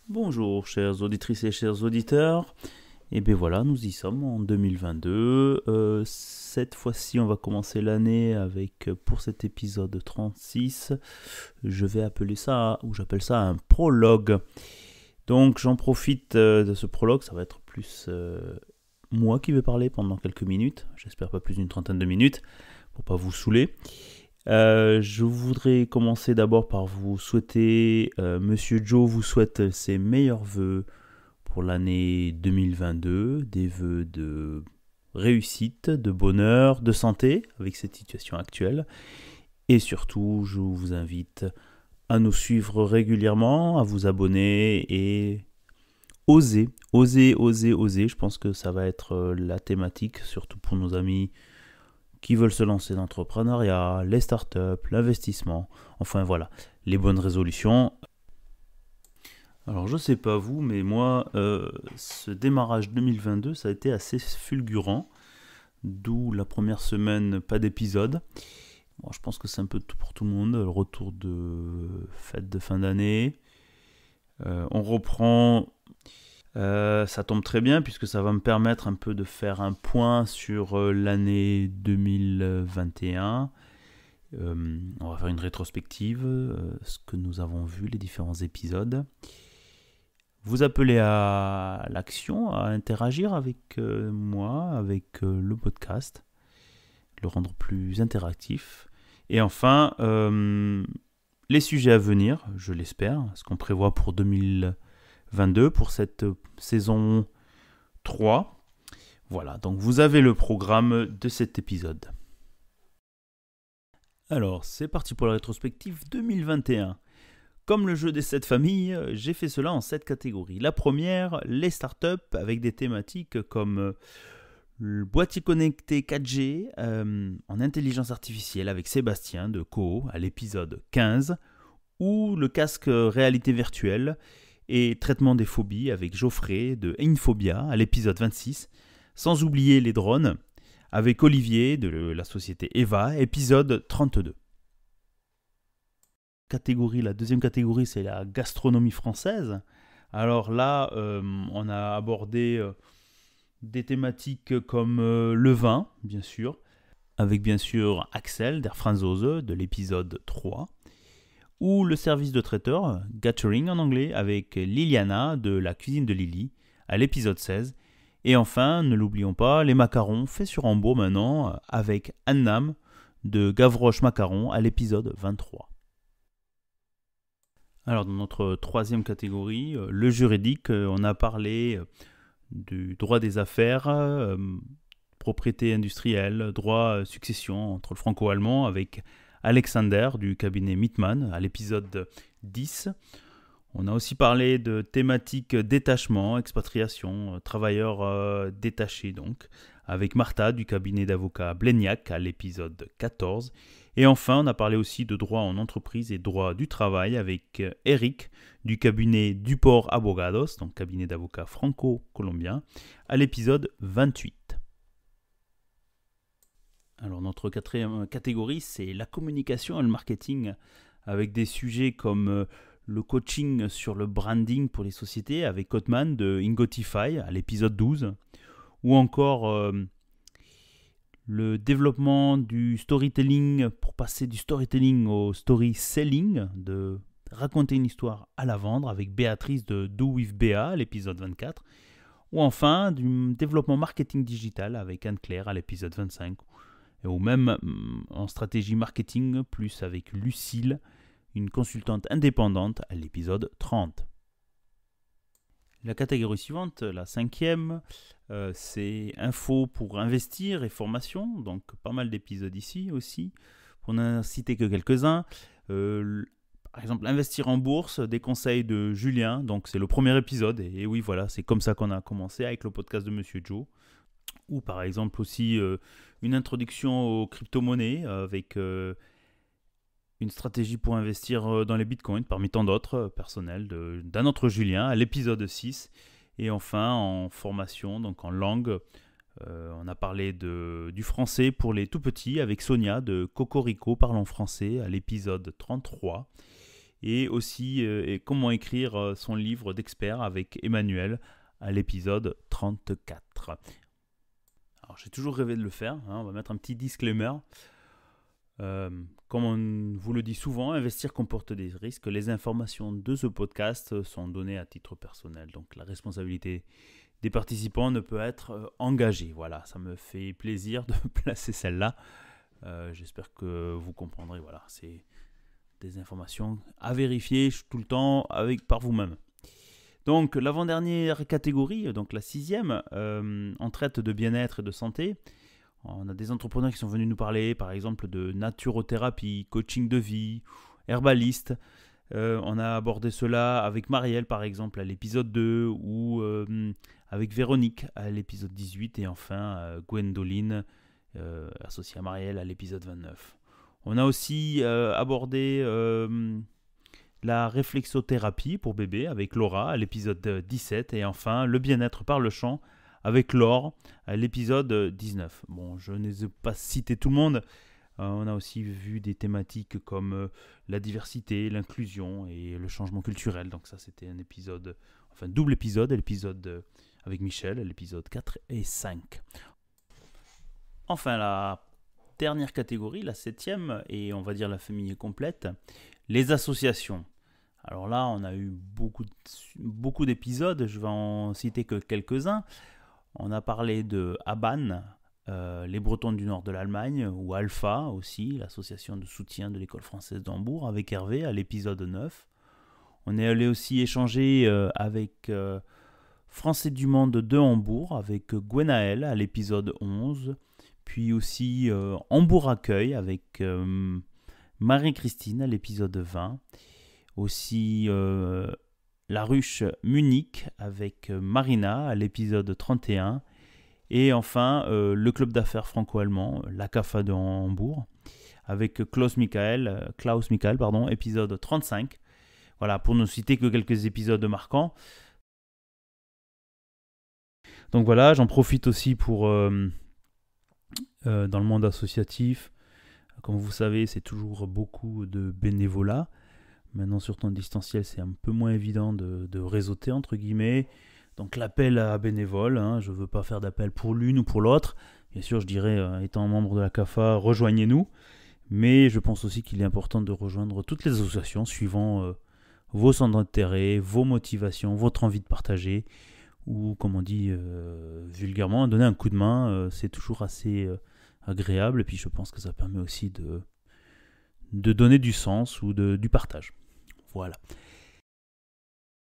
Bonjour chères auditrices et chers auditeurs. Et bien voilà, nous y sommes en 2022. Cette fois-ci, on va commencer l'année avec, pour cet épisode 36, je vais appeler ça, ou j'appelle ça un prologue. Donc j'en profite de ce prologue, ça va être plus moi qui vais parler pendant quelques minutes, j'espère pas plus d'une trentaine de minutes, pour pas vous saouler. Je voudrais commencer d'abord par vous souhaiter, Monsieur Joe vous souhaite ses meilleurs vœux pour l'année 2022, des vœux de réussite, de bonheur, de santé avec cette situation actuelle. Et surtout, je vous invite à nous suivre régulièrement, à vous abonner et oser, oser, oser, oser. Je pense que ça va être la thématique, surtout pour nos amis qui veulent se lancer dans l'entrepreneuriat, les startups, l'investissement, enfin voilà, les bonnes résolutions. Alors je sais pas vous, mais moi, ce démarrage 2022, ça a été assez fulgurant, d'où la première semaine, pas d'épisode. Bon, je pense que c'est un peu tout pour tout le monde, le retour de fête de fin d'année. On reprend, ça tombe très bien puisque ça va me permettre un peu de faire un point sur l'année 2021. On va faire une rétrospective, ce que nous avons vu, les différents épisodes. Vous appelez à l'action, à interagir avec moi, avec le podcast, le rendre plus interactif. Et enfin, les sujets à venir, je l'espère, ce qu'on prévoit pour 2022, pour cette saison 3. Voilà, donc vous avez le programme de cet épisode. Alors, c'est parti pour la rétrospective 2021. Comme le jeu des 7 familles, j'ai fait cela en 7 catégories. La première, les startups avec des thématiques comme le boîtier connecté 4G en intelligence artificielle avec Sébastien de Coho à l'épisode 15, ou le casque réalité virtuelle et traitement des phobies avec Geoffrey de Infobia à l'épisode 26, sans oublier les drones avec Olivier de la société Eva, épisode 32. La deuxième catégorie, c'est la gastronomie française. Alors là, on a abordé des thématiques comme le vin, bien sûr, avec bien sûr Axel der Franzose de l'épisode 3, ou le service de traiteur, Gathering en anglais, avec Liliana de la cuisine de Lily à l'épisode 16. Et enfin, ne l'oublions pas, les macarons faits sur embout maintenant, avec Annam de Gavroche Macaron à l'épisode 23. Alors dans notre troisième catégorie, le juridique, on a parlé du droit des affaires, propriété industrielle, droit succession entre le franco-allemand avec Alexander du cabinet Mittmann à l'épisode 10. On a aussi parlé de thématiques détachement, expatriation, travailleurs détachés donc, avec Martha du cabinet d'avocats Bleniac à l'épisode 14. Et enfin, on a parlé aussi de droit en entreprise et droit du travail avec Eric du cabinet Duport Abogados, donc cabinet d'avocats franco-colombien, à l'épisode 28. Alors notre quatrième catégorie, c'est la communication et le marketing, avec des sujets comme le coaching sur le branding pour les sociétés avec Cotman de Ingotify à l'épisode 12, ou encore le développement du storytelling pour passer du storytelling au story selling, de raconter une histoire à la vendre avec Béatrice de Do With Béa à l'épisode 24, ou enfin du développement marketing digital avec Anne-Claire à l'épisode 25, ou même en stratégie marketing plus avec Lucille, une consultante indépendante à l'épisode 30. La catégorie suivante, la cinquième, c'est info pour investir et formation, donc pas mal d'épisodes ici aussi, pour n'en citer que quelques-uns. Par exemple, investir en bourse, des conseils de Julien, donc c'est le premier épisode, et oui voilà, c'est comme ça qu'on a commencé avec le podcast de Monsieur Joe. Ou par exemple aussi une introduction aux crypto-monnaies avec une stratégie pour investir dans les bitcoins, parmi tant d'autres personnels d'un autre Julien à l'épisode 6. Et enfin, en formation, donc en langue, on a parlé du français pour les tout petits avec Sonia de Cocorico Parlons français à l'épisode 33. et aussi comment écrire son livre d'expert avec Emmanuel à l'épisode 34. Alors j'ai toujours rêvé de le faire, on va mettre un petit disclaimer. Comme on vous le dit souvent, investir comporte des risques. Les informations de ce podcast sont données à titre personnel, donc la responsabilité des participants ne peut être engagée. Voilà, ça me fait plaisir de placer celle-là. J'espère que vous comprendrez. Voilà, c'est des informations à vérifier tout le temps par vous-même. Donc l'avant-dernière catégorie, donc la 6e, on traite de bien-être et de santé. On a des entrepreneurs qui sont venus nous parler, par exemple, de naturothérapie, coaching de vie, herbaliste. On a abordé cela avec Marielle, par exemple, à l'épisode 2, ou avec Véronique, à l'épisode 18, et enfin Gwendoline, associée à Marielle, à l'épisode 29. On a aussi abordé la réflexothérapie pour bébé avec Laura, à l'épisode 17, et enfin le bien-être par le chant, avec Laure, à l'épisode 19. Bon, je n'ai pas cité tout le monde. On a aussi vu des thématiques comme la diversité, l'inclusion et le changement culturel. Donc ça, c'était un épisode, enfin double épisode, l'épisode avec Michel, l'épisode 4 et 5. Enfin, la dernière catégorie, la 7e, et on va dire la famille complète, les associations. Alors là, on a eu beaucoup d'épisodes, je vais en citer que quelques-uns. On a parlé de ABAN, les Bretons du nord de l'Allemagne, ou Alpha aussi, l'association de soutien de l'école française d'Hambourg, avec Hervé à l'épisode 9. On est allé aussi échanger avec Français du monde de Hambourg, avec Gwenaël à l'épisode 11. Puis aussi Hambourg Accueil avec Marie-Christine à l'épisode 20. Aussi La Ruche Munich avec Marina à l'épisode 31. Et enfin, le club d'affaires franco-allemand, la CAFA de Hambourg, avec Klaus Michael, épisode 35. Voilà, pour ne citer que quelques épisodes marquants. Donc voilà, j'en profite aussi pour, dans le monde associatif, comme vous savez, c'est toujours beaucoup de bénévolat. Maintenant, surtout en distanciel, c'est un peu moins évident de réseauter, entre guillemets. Donc l'appel à bénévoles, je ne veux pas faire d'appel pour l'une ou pour l'autre. Bien sûr, je dirais, étant membre de la CAFA, rejoignez-nous. Mais je pense aussi qu'il est important de rejoindre toutes les associations suivant vos centres d'intérêt, vos motivations, votre envie de partager. Ou comme on dit vulgairement, donner un coup de main, c'est toujours assez agréable. Et puis je pense que ça permet aussi de donner du sens ou du partage. Voilà.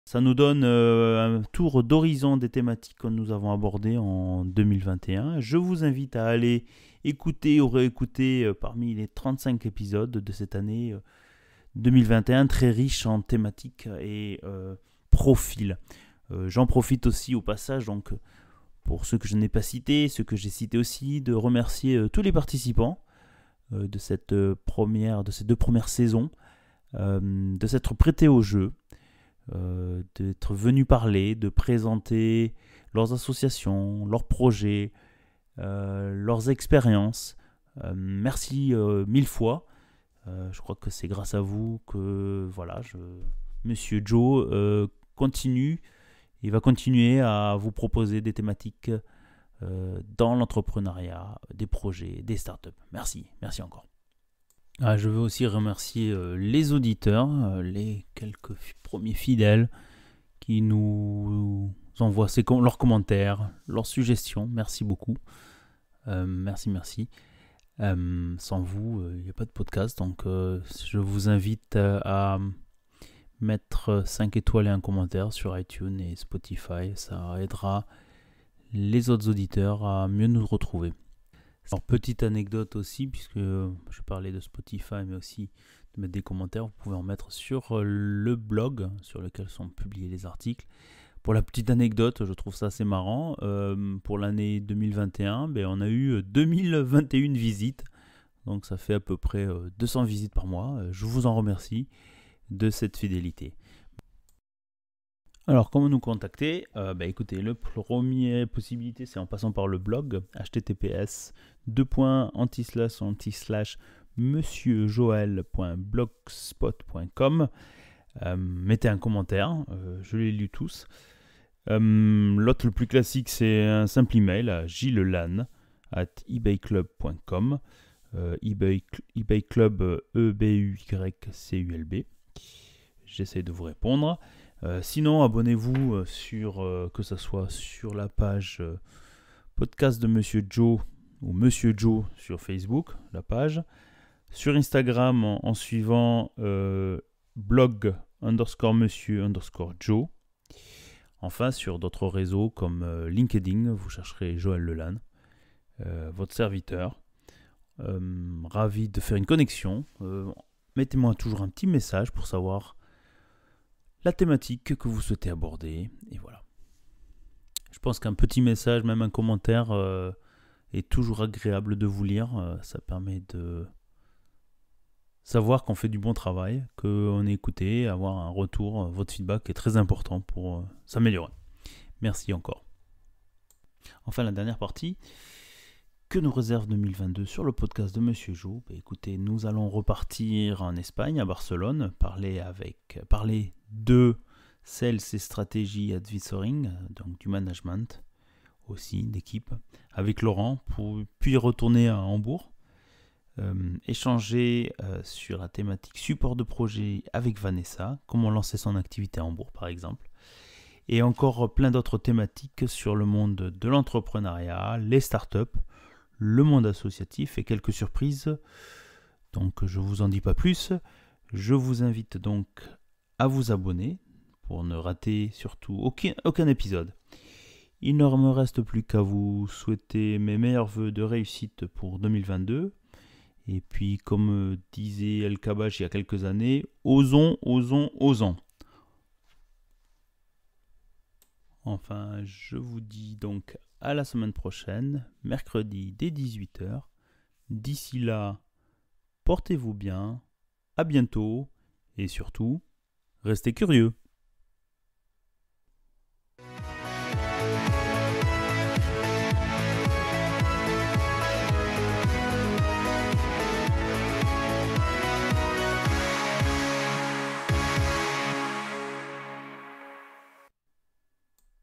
Ça nous donne un tour d'horizon des thématiques que nous avons abordées en 2021. Je vous invite à aller écouter ou réécouter parmi les 35 épisodes de cette année 2021, très riche en thématiques et profils. J'en profite aussi au passage, donc, pour ceux que je n'ai pas cités, ceux que j'ai cités aussi, de remercier tous les participants de ces deux premières saisons, de s'être prêtés au jeu, d'être venus parler, de présenter leurs associations, leurs projets, leurs expériences. Merci 1000 fois. Je crois que c'est grâce à vous que Monsieur Joe continue. Il va continuer à vous proposer des thématiques dans l'entrepreneuriat, des projets, des startups. Merci encore. Je veux aussi remercier les auditeurs, les quelques premiers fidèles qui nous envoient leurs commentaires, leurs suggestions. Merci beaucoup. Merci. Sans vous, il n'y a pas de podcast. Donc, je vous invite à mettre 5 étoiles et un commentaire sur iTunes et Spotify. Ça aidera les autres auditeurs à mieux nous retrouver. Alors, petite anecdote aussi, puisque je parlais de Spotify, mais aussi de mettre des commentaires, vous pouvez en mettre sur le blog sur lequel sont publiés les articles. Pour la petite anecdote, je trouve ça assez marrant. Pour l'année 2021, on a eu 2021 visites, donc ça fait à peu près 200 visites par mois. Je vous en remercie de cette fidélité. Alors, comment nous contacter ? Écoutez, la première possibilité, c'est en passant par le blog https://monsieurjoël.blogspot.com. Mettez un commentaire, je les lis tous. L'autre le plus classique, c'est un simple email à gillelan@ebayclub.com. eBay Club, EBUYCULB. J'essaie de vous répondre. Sinon, abonnez-vous que ce soit sur la page podcast de Monsieur Joe ou Monsieur Joe sur Facebook, la page. Sur Instagram, en suivant blog_monsieur_Joe. Enfin, sur d'autres réseaux comme LinkedIn, vous chercherez Joël Lelan, votre serviteur. Ravi de faire une connexion. Mettez-moi toujours un petit message pour savoir la thématique que vous souhaitez aborder. Et voilà. Je pense qu'un petit message, même un commentaire, est toujours agréable de vous lire. Ça permet de savoir qu'on fait du bon travail, qu'on est écouté, avoir un retour. Votre feedback est très important pour s'améliorer. Merci encore. Enfin, la dernière partie. Que nous réserve 2022 sur le podcast de Monsieur Joe? Écoutez, nous allons repartir en Espagne, à Barcelone, parler de Sales et Stratégie Advisoring, donc du management aussi, d'équipe, avec Laurent, puis retourner à Hambourg, échanger sur la thématique support de projet avec Vanessa, comment lancer son activité à Hambourg par exemple, et encore plein d'autres thématiques sur le monde de l'entrepreneuriat, les startups, le monde associatif et quelques surprises. Donc je ne vous en dis pas plus. Je vous invite donc à vous abonner pour ne rater surtout aucun épisode. Il ne me reste plus qu'à vous souhaiter mes meilleurs vœux de réussite pour 2022. Et puis comme disait El Kabbach il y a quelques années, osons. Enfin, je vous dis donc à la semaine prochaine, mercredi dès 18h. D'ici là, portez-vous bien, à bientôt et surtout, restez curieux.